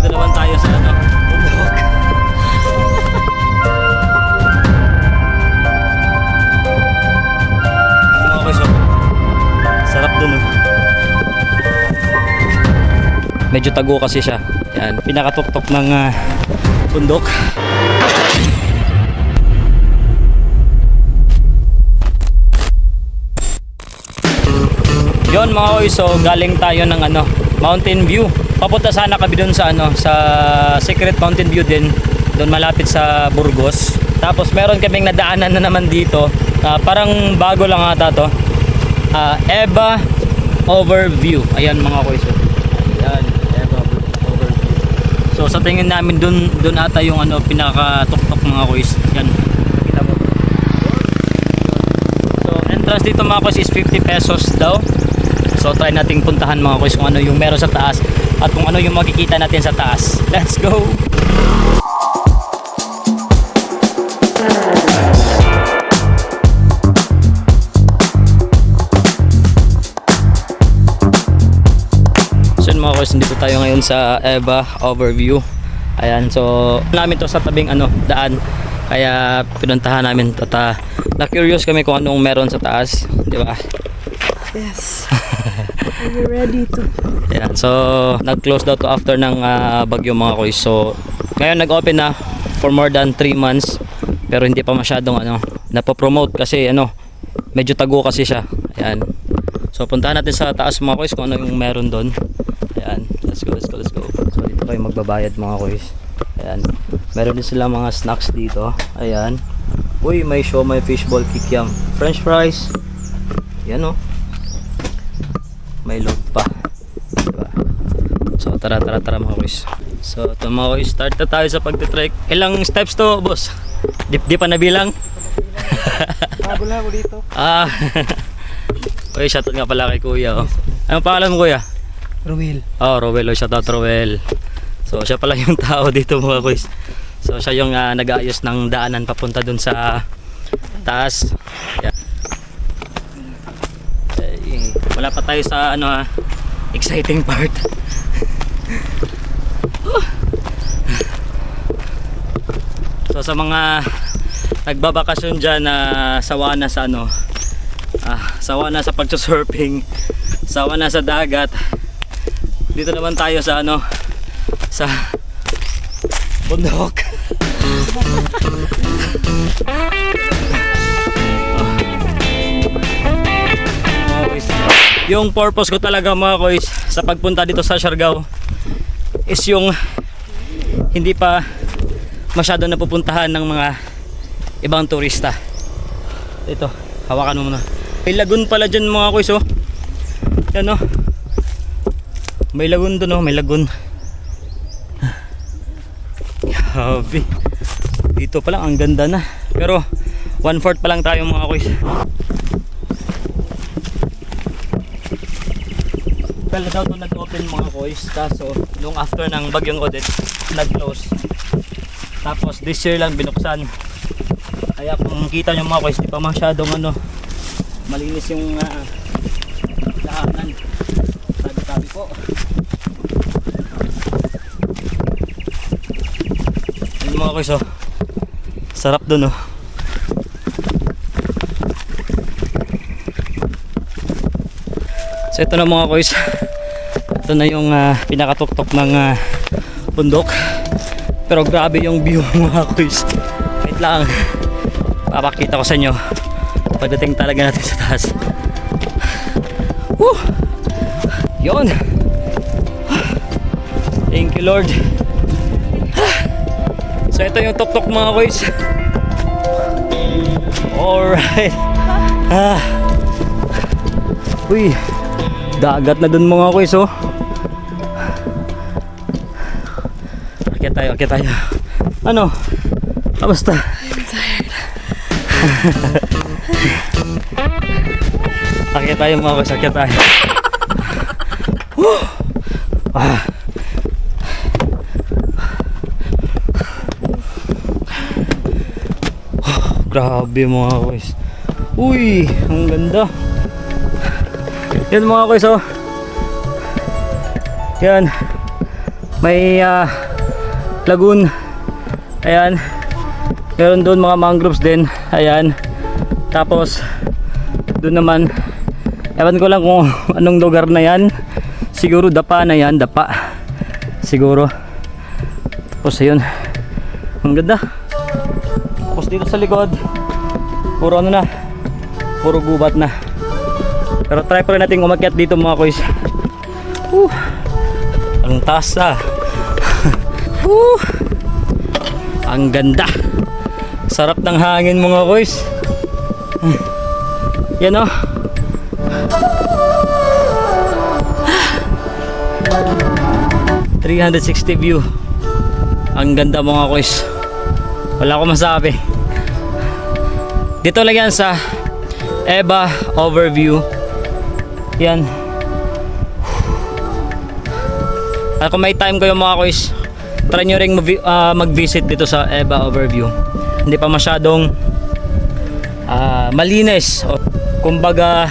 Dito naman tayo sa ano, bundok. Mga boys, oh. Sarap dun, oh. Medyo tago kasi siya. Yan, pinakatuktok ng bundok. Yon mga boys, so galing tayo ng ano, Mountain View. Papunta sana kami doon sa ano, sa Secret Mountain View din, doon malapit sa Burgos. Tapos meron kaming nadaanan na naman dito. Parang bago lang ata to. Eva Overview. Ayan mga boys. Ayan, Eva Overview. So sa tingin namin doon ata yung ano pinakatuktok mga boys. Yan. Kita mo. So entrance dito mga boys is 50 pesos daw. So try nating puntahan mga boys kung ano yung meron sa taas at kung ano yung makikita natin sa taas. Let's go! So mga boys, dito tayo ngayon sa Eva Overview. Ayan, so namin to sa tabing ano, daan. Kaya pinuntahan namin to. Na-curious kami kung anong meron sa taas, di ba? Yes. Are you ready to? Ayan, so nag-close daw to after ng bagyo mga boys. So ngayon nag-open na for more than 3 months. Pero hindi pa masyadong ano, napopromote kasi ano, medyo tago kasi siya. Ayan. So puntahan natin sa taas mga boys kung ano yung meron doon. Ayan, let's go. So dito kayo magbabayad mga boys. Ayan. Meron din sila mga snacks dito. Ayan. Uy, may siomai, fishball, kikiam, french fries. Yan oh. May load pa, diba? So tara mga boys. So ito mga boys, start na tayo sa pagtitrek. Ilang steps to boss? Di pa nabilang? Bago na ako dito. Uy, shoutout nga pala kay kuya, oh. Anong pangalan mo kuya? Ruel. Oh, Rowel, oh, shoutout Rowel. So siya pala yung tao dito mga boys. So siya yung nag-aayos ng daanan papunta dun sa taas. Yeah. Wala pa tayo sa ano exciting part. So sa mga nagbabakasyon dyan na sawa na sa ano, sawa na sa pagsusurfing, sawa na sa dagat, dito naman tayo sa ano, sa bundok. Yung purpose ko talaga mga boys sa pagpunta dito sa Siargao is yung hindi pa masyado napupuntahan ng mga ibang turista. Ito, hawakan mo muna. May lagoon pala dyan mga boys, oh. Yan, oh. May lagoon dun, oh. May lagoon. Grabe. Dito pa lang ang ganda na. Pero 1/4 pa lang tayo mga boys. Well, daw to nag-open mga boys, kaso nung after ng bagyong Odette nag-close. Tapos this year lang binuksan. Kaya kung kita nyo mga boys, di pa masyadong ano, malinis yung daanan. Sabi po. Ayun mga boys, oh. Sarap dun, oh. So ito na mga boys, ito na yung pinakatuktok ng bundok. Pero grabe yung view mga boys. Wait lang, papakita ko sa inyo pagdating talaga natin sa taas. Woo! Yun. Thank you Lord. So ito yung tuktok mga boys. Alright. Uy, dagat na dun mga boys, oh. Akyat tayo. Ano? Kamusta? I'm tired. Akyat tayo mga boys, akyat tayo. Grabe mga boys. Uy, ang ganda. Yan mga boys, oh. Yan. may lagoon. Ayan. Meron doon mga mangroves din. Ayan. Tapos doon naman, ewan ko lang kung anong lugar na yan. Siguro dapa na yan, dapa. Siguro. Tapos ayun. Ang ganda. Tapos dito sa likod, puro ano na, puro gubat na. Pero try pa rin natin umakyat dito mga koys. Ang taas na. Ang ganda. Sarap ng hangin mga koys. Yan o. 360 view. Ang ganda mga koys. Wala akong masabi. Dito lang yan sa Eba Overview. Yan. At kung may time kayo mga koys, try nyo rin mag-visit dito sa Eba Overview. Hindi pa masyadong malinis. Kumbaga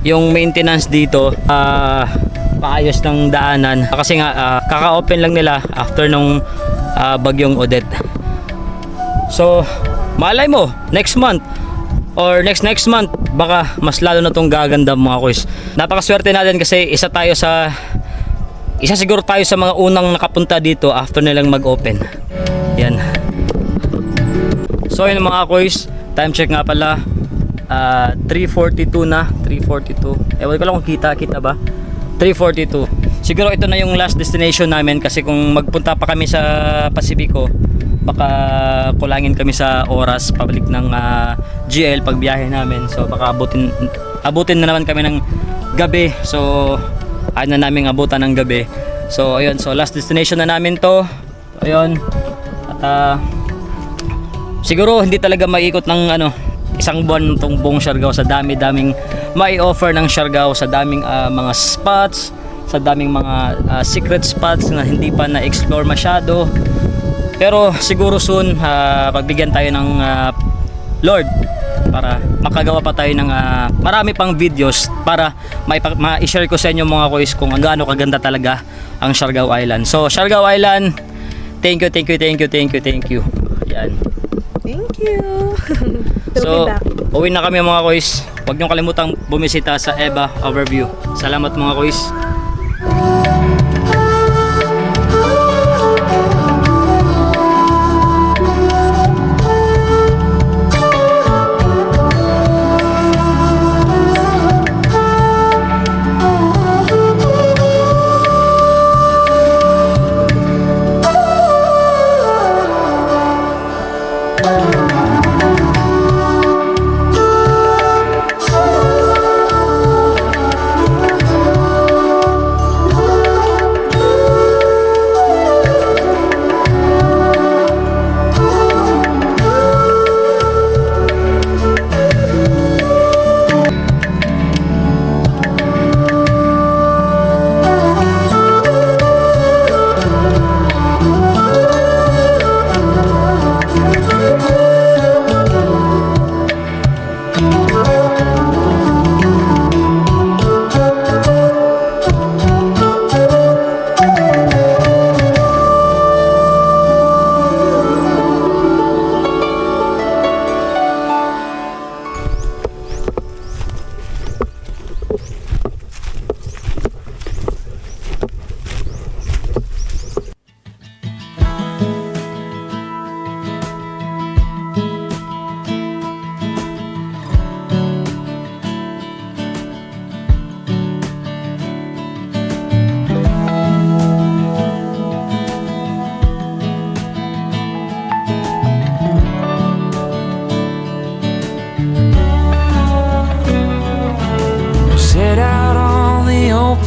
yung maintenance dito paayos ng daanan. Kasi nga kaka-open lang nila after nung bagyong Odette. So malay mo next month or next month baka mas lalo na tong gaganda mga koys. Napakaswerte natin kasi isa siguro tayo sa mga unang nakapunta dito after nilang mag-open. Yan. So yun mga koys, time check nga pala, 3:42 na, 3:42. Ewan ko lang kung kita ba? 3:42. Siguro ito na yung last destination namin kasi kung magpunta pa kami sa Pacifico, baka kulangin kami sa oras pabalik ng GL pag biyahe namin. So baka abutin na naman kami ng gabi. So ayaw na namin abutan ng gabi. So ayun, so last destination na namin to. Ayun. At siguro hindi talaga maiikot ng isang buwan tong buong Siargao sa daming may offer ng Siargao, sa daming mga spots, sa daming mga secret spots na hindi pa na-explore masyado. Pero siguro soon pagbigyan tayo ng Lord para makagawa pa tayo ng marami pang videos para ma-share ko sa inyo mga kois kung gaano kaganda talaga ang Siargao Island. So Siargao Island, thank you. Yan. Thank you. So We'll be back. uwi na kami mga kois. Huwag niyong kalimutang bumisita sa Eba Overview. Salamat mga kois.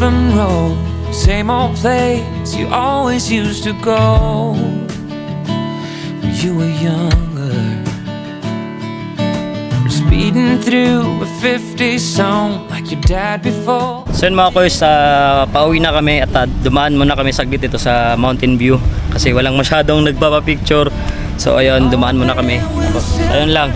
open road, same old place you always used to go when you were younger. We're speeding through a 50 song like your dad before. So yun mga koys, pauwi na kami at dumaan muna kami saglit dito sa Mountain View kasi walang masyadong nagpapapicture. So ayun, dumaan muna kami. Tapos ayun lang,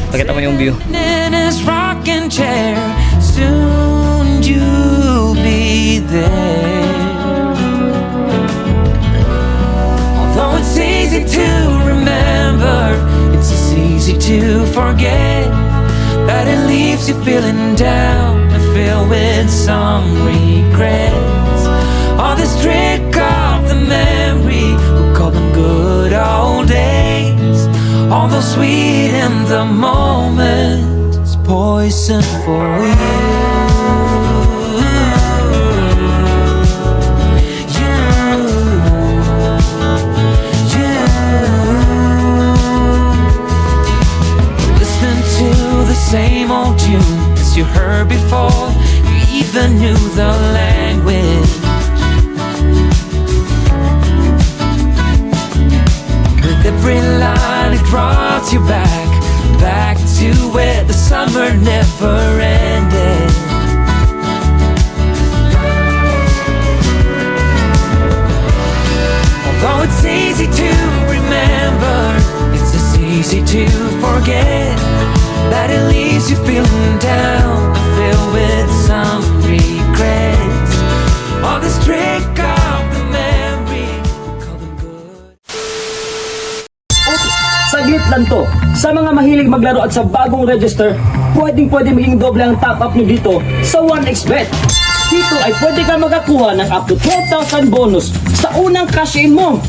pakita mo yung view. In his rocking chair, soon you'll be there. easy to remember, it's as easy to forget, that it leaves you feeling down and filled with some regrets. All this trick of the memory, we call them good old days. Although sweet in the moment, it's poison for you. Same old tune as you heard before, you even knew the language. With every line it brought you back to where the summer never ended. Although it's easy to remember, it's as easy to forget, that it leaves you feeling down and filled with some regrets. All this trick of the memory, call them good. Saglit lang to. Sa mga mahilig maglaro at sa bagong register, pwede maging doble ang top-up nyo dito sa 1xBet. Dito ay pwede ka makakuha ng up to 12,000 bonus sa unang cash-in mo.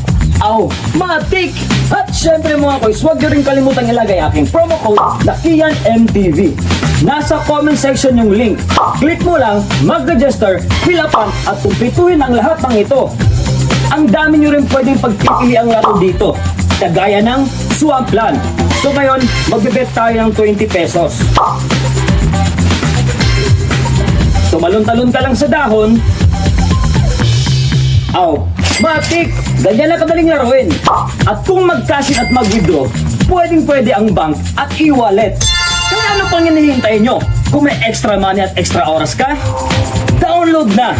Aw, matik! At syempre mga koys, huwag nyo rin kalimutang ilagay aking promo code na KianMTV. Nasa comment section yung link. Click mo lang, mag-register, fill upan at kumpletuhin ang lahat ng ito. Ang dami nyo rin pwedeng pagpipili ang laro dito, kagaya ng Swampland. So ngayon, magbibet tayo ng 20 pesos. Tumalon-talon ka lang sa dahon. Aw, matik! Ganyan na kadaling laruin. At kung mag-cash in at mag-withdraw, pwede ang bank at e-wallet. Kaya ano pang hinihintay nyo? Kung may extra money at extra oras ka, download na!